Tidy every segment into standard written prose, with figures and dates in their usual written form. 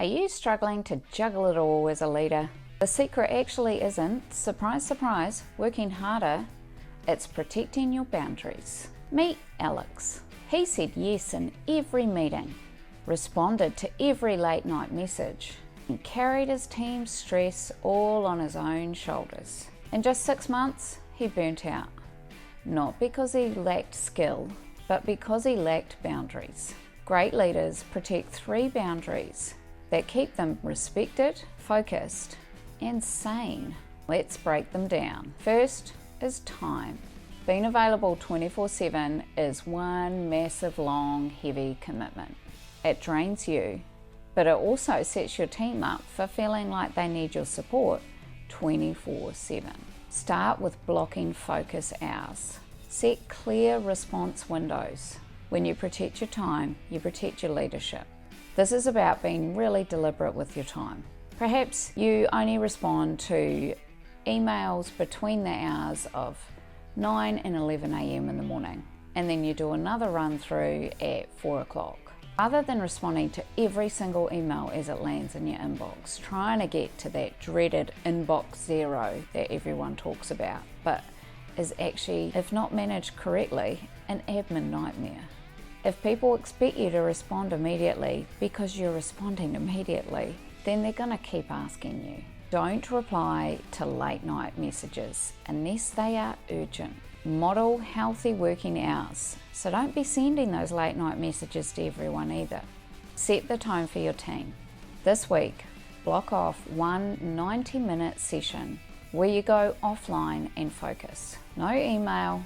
Are you struggling to juggle it all as a leader? The secret actually isn't, surprise, surprise, working harder. It's protecting your boundaries. Meet Alex. He said yes in every meeting, responded to every late night message, and carried his team's stress all on his own shoulders. In just 6 months, he burnt out. Not because he lacked skill, but because he lacked boundaries. Great leaders protect 3 boundaries that keep them respected, focused, and sane. Let's break them down. First is time. Being available 24/7 is one massive, long, heavy commitment. It drains you, but it also sets your team up for feeling like they need your support 24/7. Start with blocking focus hours. Set clear response windows. When you protect your time, you protect your leadership. This is about being really deliberate with your time. Perhaps you only respond to emails between the hours of 9 and 11 a.m. in the morning, and then you do another run through at 4 o'clock. Rather than responding to every single email as it lands in your inbox, trying to get to that dreaded inbox zero that everyone talks about, but is actually, if not managed correctly, an admin nightmare. If people expect you to respond immediately because you're responding immediately, then they're going to keep asking you. Don't reply to late night messages unless they are urgent. Model healthy working hours, so don't be sending those late night messages to everyone either. Set the tone for your team. This week, block off one 90-minute session where you go offline and focus. No email,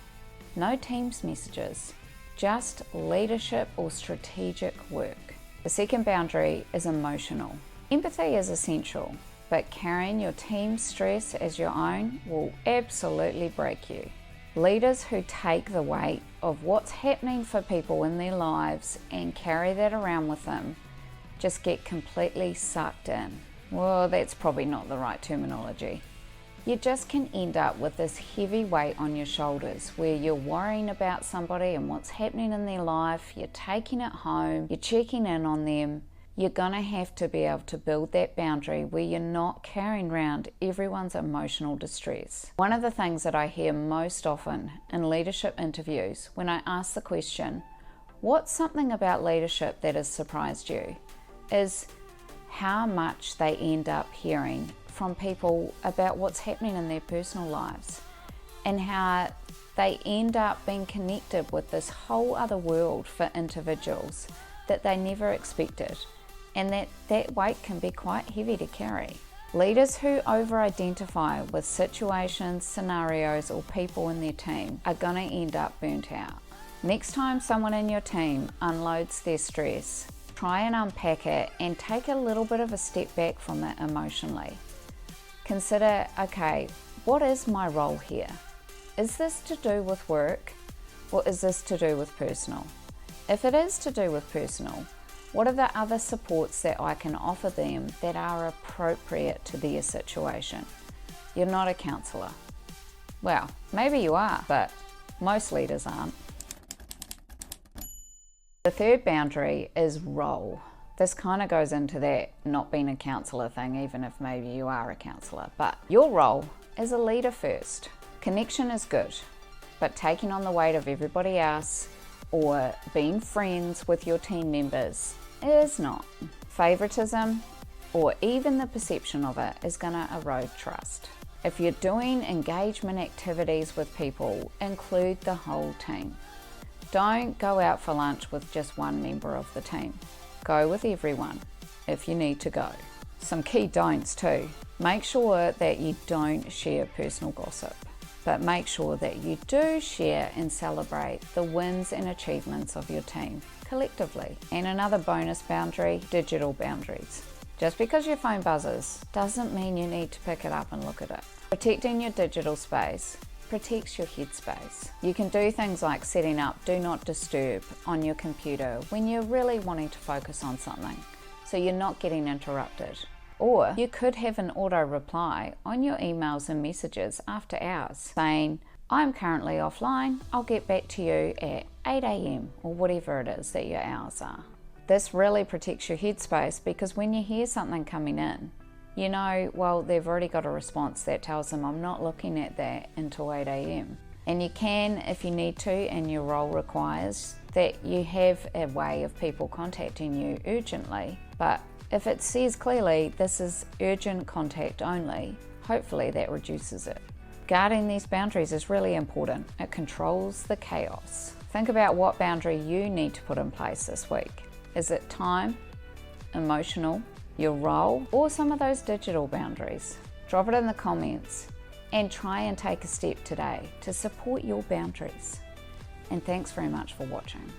no Teams messages, just leadership or strategic work. The second boundary is emotional. Empathy is essential, but carrying your team's stress as your own will absolutely break you. Leaders who take the weight of what's happening for people in their lives and carry that around with them just get completely sucked in. Well, that's probably not the right terminology. You just can end up with this heavy weight on your shoulders where you're worrying about somebody and what's happening in their life, you're taking it home, you're checking in on them. You're gonna have to be able to build that boundary where you're not carrying around everyone's emotional distress. One of the things that I hear most often in leadership interviews when I ask the question, what's something about leadership that has surprised you, is how much they end up hearing from people about what's happening in their personal lives and how they end up being connected with this whole other world for individuals that they never expected, and that weight can be quite heavy to carry. Leaders who over-identify with situations, scenarios, or people in their team are going to end up burnt out. Next time someone in your team unloads their stress, try and unpack it and take a little bit of a step back from it emotionally. Consider, okay, what is my role here? Is this to do with work, or is this to do with personal? If it is to do with personal, what are the other supports that I can offer them that are appropriate to their situation? You're not a counsellor. Well, maybe you are, but most leaders aren't. The third boundary is role. This kind of goes into that not being a counsellor thing, even if maybe you are a counsellor. But your role is a leader first. Connection is good, but taking on the weight of everybody else or being friends with your team members is not. Favoritism, or even the perception of it, is going to erode trust. If you're doing engagement activities with people, include the whole team. Don't go out for lunch with just one member of the team. Go with everyone if you need to go. Some key don'ts too. Make sure that you don't share personal gossip, but make sure that you do share and celebrate the wins and achievements of your team collectively. And another bonus boundary, digital boundaries. Just because your phone buzzes doesn't mean you need to pick it up and look at it. Protecting your digital space protects your headspace. You can do things like setting up Do Not Disturb on your computer when you're really wanting to focus on something, so you're not getting interrupted. Or you could have an auto reply on your emails and messages after hours saying, I'm currently offline, I'll get back to you at 8 a.m. or whatever it is that your hours are. This really protects your headspace, because when you hear something coming in, you know, well, they've already got a response that tells them I'm not looking at that until 8 a.m. And you can, if you need to, and your role requires, that you have a way of people contacting you urgently. But if it says clearly this is urgent contact only, hopefully that reduces it. Guarding these boundaries is really important. It controls the chaos. Think about what boundary you need to put in place this week. Is it time, emotional, your role, or some of those digital boundaries? Drop it in the comments and try and take a step today to support your boundaries. And thanks very much for watching.